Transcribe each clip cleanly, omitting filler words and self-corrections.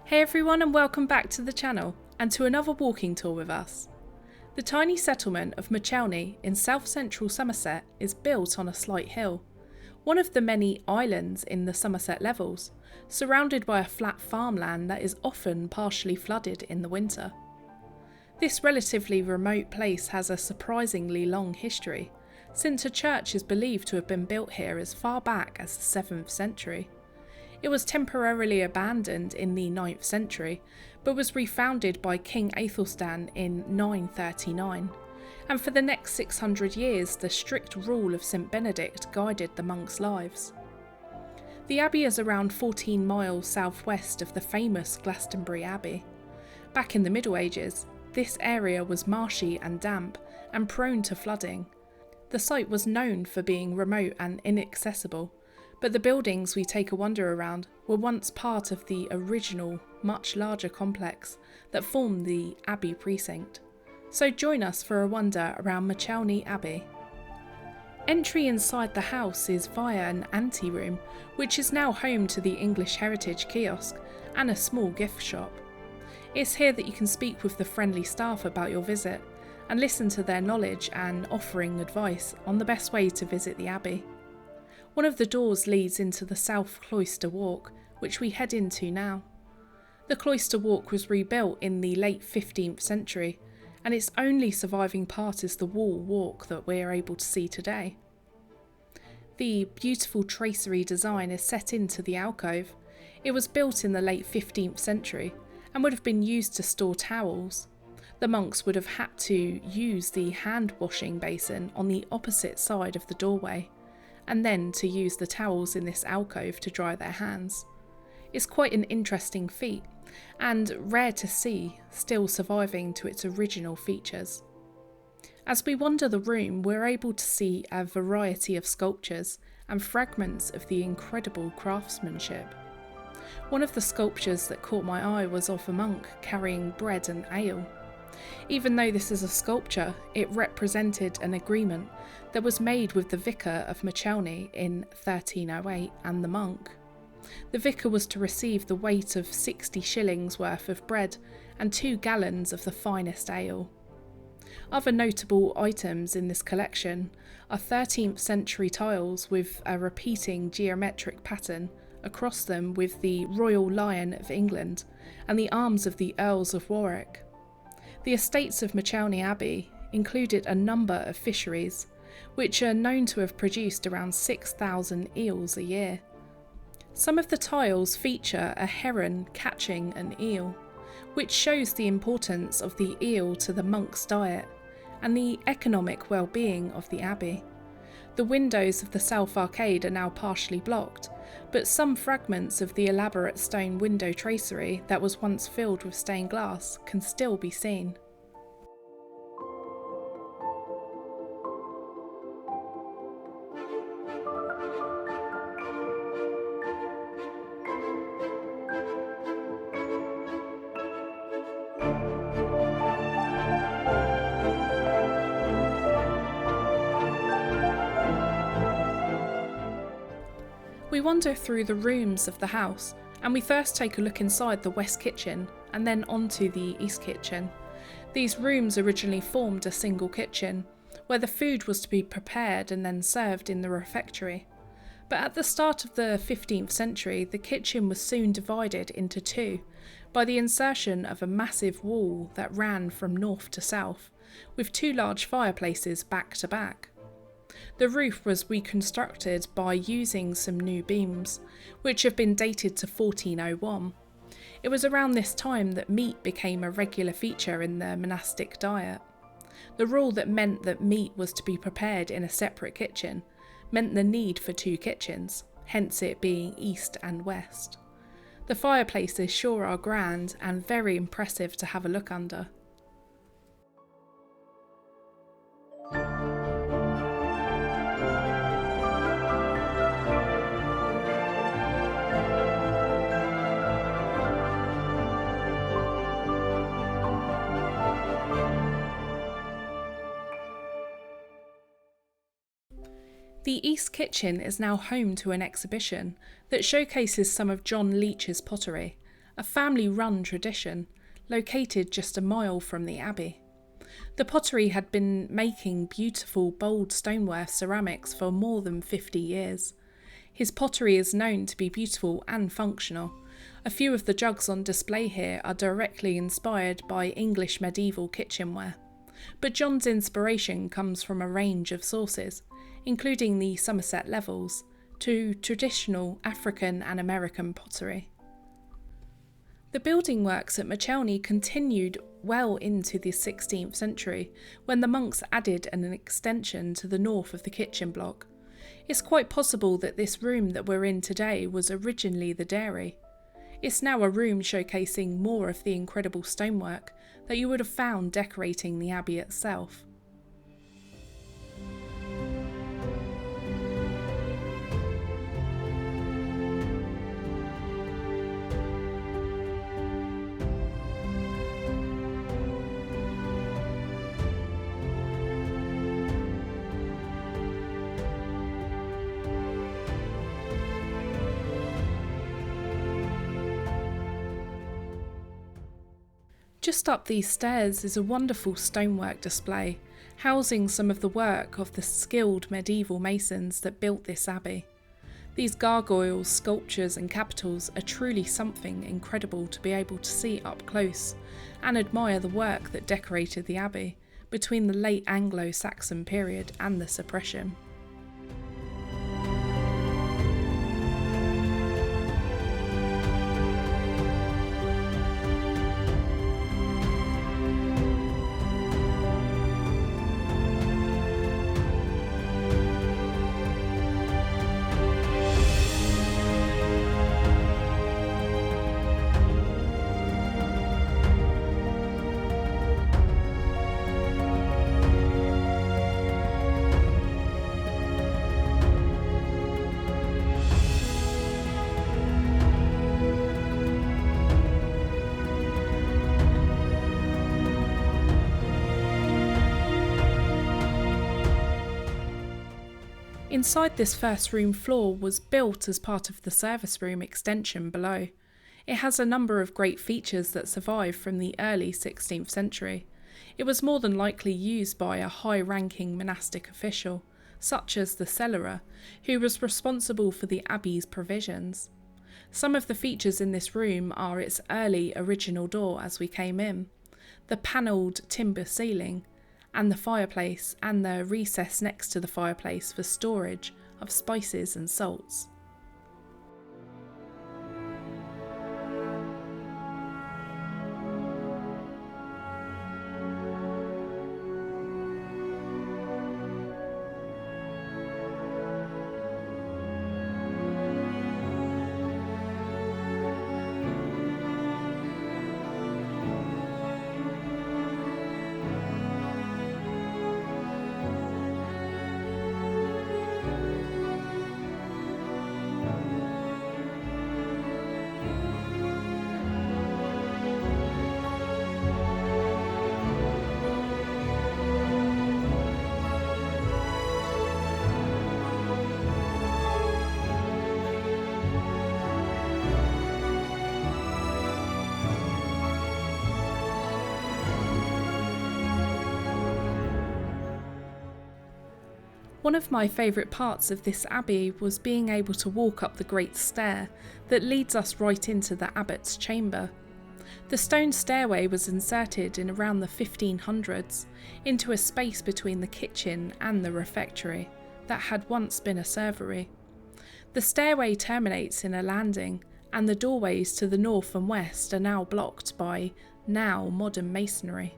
Hey everyone, and welcome back to the channel and to another walking tour with us. The tiny settlement of Muchelney in south-central Somerset is built on a slight hill, one of the many islands in the Somerset levels, surrounded by a flat farmland that is often partially flooded in the winter. This relatively remote place has a surprisingly long history, since a church is believed to have been built here as far back as the 7th century. It was temporarily abandoned in the 9th century, but was refounded by King Aethelstan in 939, and for the next 600 years the strict rule of St Benedict guided the monks' lives. The abbey is around 14 miles southwest of the famous Glastonbury Abbey. Back in the Middle Ages, this area was marshy and damp, and prone to flooding. The site was known for being remote and inaccessible, but the buildings we take a wander around were once part of the original, much larger complex that formed the Abbey precinct. So join us for a wander around Muchelney Abbey. Entry inside the house is via an anteroom, which is now home to the English Heritage kiosk and a small gift shop. It's here that you can speak with the friendly staff about your visit and listen to their knowledge and offering advice on the best way to visit the Abbey. One of the doors leads into the South Cloister Walk, which we head into now. The Cloister Walk was rebuilt in the late 15th century, and its only surviving part is the wall walk that we are able to see today. The beautiful tracery design is set into the alcove. It was built in the late 15th century and would have been used to store towels. The monks would have had to use the hand washing basin on the opposite side of the doorway, and then to use the towels in this alcove to dry their hands. It's quite an interesting feat, and rare to see, still surviving to its original features. As we wander the room, we're able to see a variety of sculptures and fragments of the incredible craftsmanship. One of the sculptures that caught my eye was of a monk carrying bread and ale. Even though this is a sculpture, it represented an agreement that was made with the vicar of Muchelney in 1308 and the monk. The vicar was to receive the weight of 60 shillings worth of bread and 2 gallons of the finest ale. Other notable items in this collection are 13th century tiles with a repeating geometric pattern across them with the Royal Lion of England and the arms of the Earls of Warwick. The estates of Muchelney Abbey included a number of fisheries, which are known to have produced around 6,000 eels a year. Some of the tiles feature a heron catching an eel, which shows the importance of the eel to the monks' diet and the economic well-being of the abbey. The windows of the south arcade are now partially blocked, but some fragments of the elaborate stone window tracery that was once filled with stained glass can still be seen. We wander through the rooms of the house, and we first take a look inside the west kitchen and then onto the east kitchen. These rooms originally formed a single kitchen, where the food was to be prepared and then served in the refectory. But at the start of the 15th century, the kitchen was soon divided into two by the insertion of a massive wall that ran from north to south, with 2 large fireplaces back to back. The roof was reconstructed by using some new beams, which have been dated to 1401. It was around this time that meat became a regular feature in the monastic diet. The rule that meant that meat was to be prepared in a separate kitchen meant the need for 2 kitchens, hence it being east and west. The fireplaces sure are grand and very impressive to have a look under. The East Kitchen is now home to an exhibition that showcases some of John Leech's pottery, a family-run tradition located just a mile from the abbey. The Pottery had been making beautiful, bold stonework ceramics for more than 50 years. His pottery is known to be beautiful and functional. A few of the jugs on display here are directly inspired by English medieval kitchenware. But John's inspiration comes from a range of sources, including the Somerset levels, to traditional African and American pottery. The building works at Muchelney continued well into the 16th century, when the monks added an extension to the north of the kitchen block. It's quite possible that this room that we're in today was originally the dairy. It's now a room showcasing more of the incredible stonework that you would have found decorating the abbey itself. Just up these stairs is a wonderful stonework display, housing some of the work of the skilled medieval masons that built this abbey. These gargoyles, sculptures and capitals are truly something incredible to be able to see up close and admire the work that decorated the abbey between the late Anglo-Saxon period and the Suppression. Inside this first room floor was built as part of the service room extension below. It has a number of great features that survive from the early 16th century. It was more than likely used by a high-ranking monastic official, such as the cellarer, who was responsible for the abbey's provisions. Some of the features in this room are its early original door as we came in, the panelled timber ceiling, and the fireplace, and the recess next to the fireplace for storage of spices and salts. One of my favourite parts of this abbey was being able to walk up the great stair that leads us right into the Abbots' chamber. The stone stairway was inserted in around the 1500s into a space between the kitchen and the refectory that had once been a servery. The stairway terminates in a landing, and the doorways to the north and west are now blocked by now modern masonry.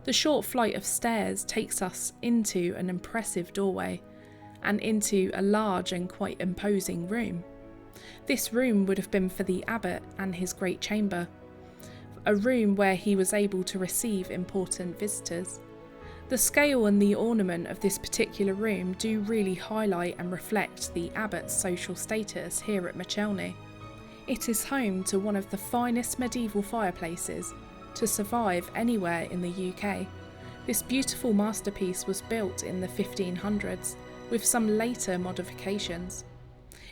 The short flight of stairs takes us into an impressive doorway and into a large and quite imposing room. This room would have been for the abbot and his great chamber, a room where he was able to receive important visitors. The scale and the ornament of this particular room do really highlight and reflect the abbot's social status here at Muchelney. It is home to one of the finest medieval fireplaces to survive anywhere in the UK. This beautiful masterpiece was built in the 1500s with some later modifications.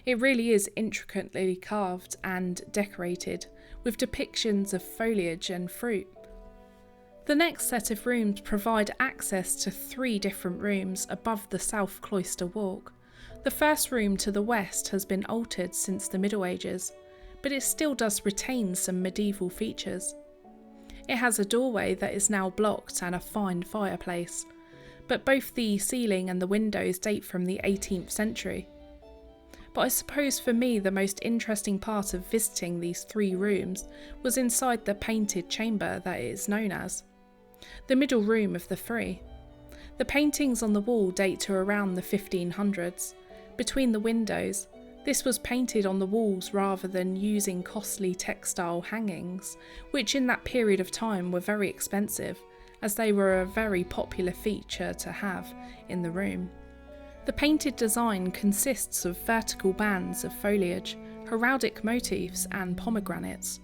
It really is intricately carved and decorated with depictions of foliage and fruit. The next set of rooms provide access to 3 different rooms above the south cloister walk. The first room to the west has been altered since the Middle Ages, but it still does retain some medieval features. It has a doorway that is now blocked and a fine fireplace, but both the ceiling and the windows date from the 18th century. But I suppose for me the most interesting part of visiting these 3 rooms was inside the painted chamber that it is known as, the middle room of the 3. The paintings on the wall date to around the 1500s. Between the windows, this was painted on the walls rather than using costly textile hangings, which in that period of time were very expensive, as they were a very popular feature to have in the room. The painted design consists of vertical bands of foliage, heraldic motifs and pomegranates.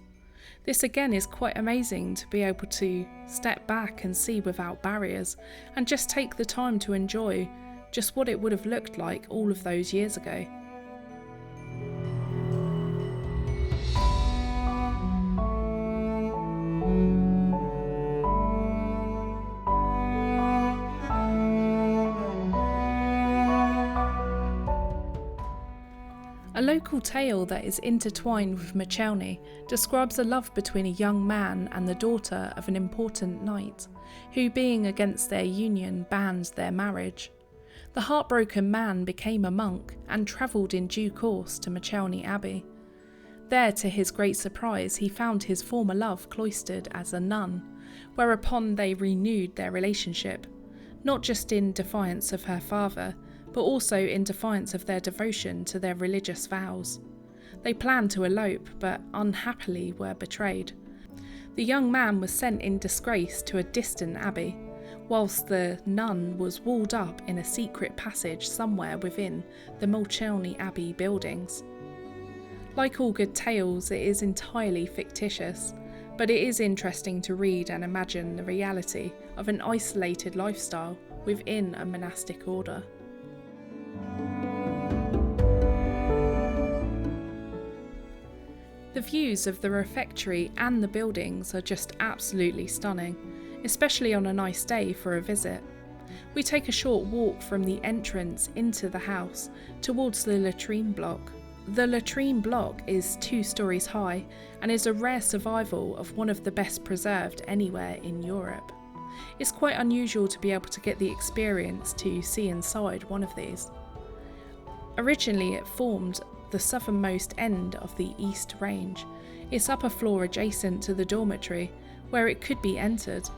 This again is quite amazing to be able to step back and see without barriers and just take the time to enjoy just what it would have looked like all of those years ago. A local tale that is intertwined with Muchelney describes a love between a young man and the daughter of an important knight, who, being against their union, banned their marriage. The heartbroken man became a monk and travelled in due course to Muchelney Abbey. There, to his great surprise, he found his former love cloistered as a nun, whereupon they renewed their relationship, not just in defiance of her father, but also in defiance of their devotion to their religious vows. They planned to elope, but unhappily were betrayed. The young man was sent in disgrace to a distant abbey, whilst the nun was walled up in a secret passage somewhere within the Muchelney Abbey buildings. Like all good tales, it is entirely fictitious, but it is interesting to read and imagine the reality of an isolated lifestyle within a monastic order. The views of the refectory and the buildings are just absolutely stunning, especially on a nice day for a visit. We take a short walk from the entrance into the house towards the latrine block. The latrine block is 2 stories high and is a rare survival of one of the best preserved anywhere in Europe. It's quite unusual to be able to get the experience to see inside one of these. Originally it formed the southernmost end of the East Range, its upper floor adjacent to the dormitory, where it could be entered.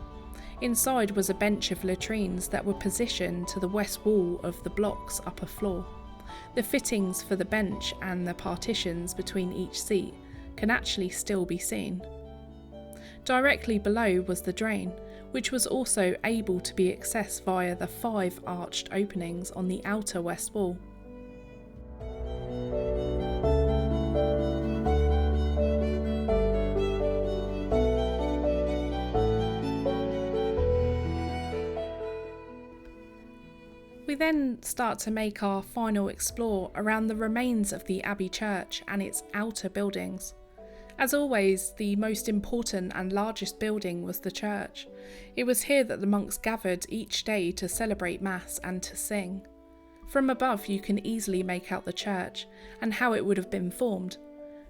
Inside was a bench of latrines that were positioned to the west wall of the block's upper floor. The fittings for the bench and the partitions between each seat can actually still be seen. Directly below was the drain, which was also able to be accessed via the 5 arched openings on the outer west wall. We then start to make our final explore around the remains of the Abbey Church and its outer buildings. As always, the most important and largest building was the church. It was here that the monks gathered each day to celebrate Mass and to sing. From above you can easily make out the church and how it would have been formed,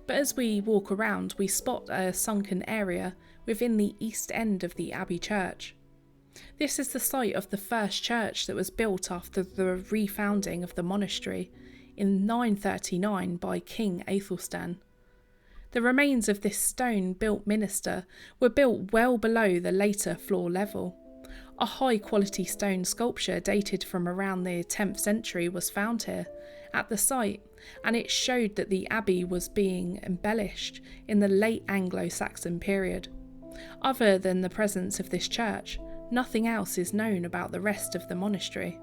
but as we walk around we spot a sunken area within the east end of the Abbey Church. This is the site of the first church that was built after the refounding of the monastery in 939 by King Aethelstan. The remains of this stone-built minster were built well below the later floor level. A high-quality stone sculpture dated from around the 10th century was found here, at the site, and it showed that the abbey was being embellished in the late Anglo-Saxon period. Other than the presence of this church, nothing else is known about the rest of the monastery.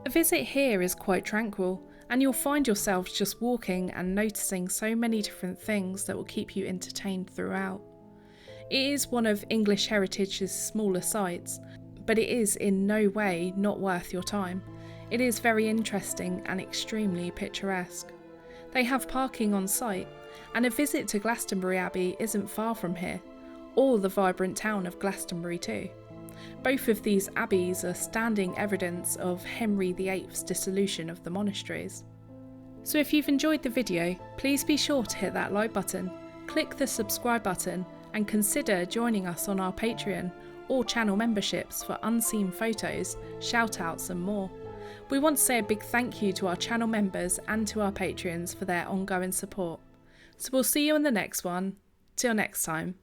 A visit here is quite tranquil, and you'll find yourself just walking and noticing so many different things that will keep you entertained throughout. It is one of English Heritage's smaller sites, but it is in no way not worth your time. It is very interesting and extremely picturesque. They have parking on site, and a visit to Glastonbury Abbey isn't far from here, or the vibrant town of Glastonbury too. Both of these abbeys are standing evidence of Henry VIII's dissolution of the monasteries. So if you've enjoyed the video, please be sure to hit that like button, click the subscribe button, and consider joining us on our Patreon or channel memberships for unseen photos, shoutouts and more. We want to say a big thank you to our channel members and to our Patreons for their ongoing support. So we'll see you in the next one. Till next time.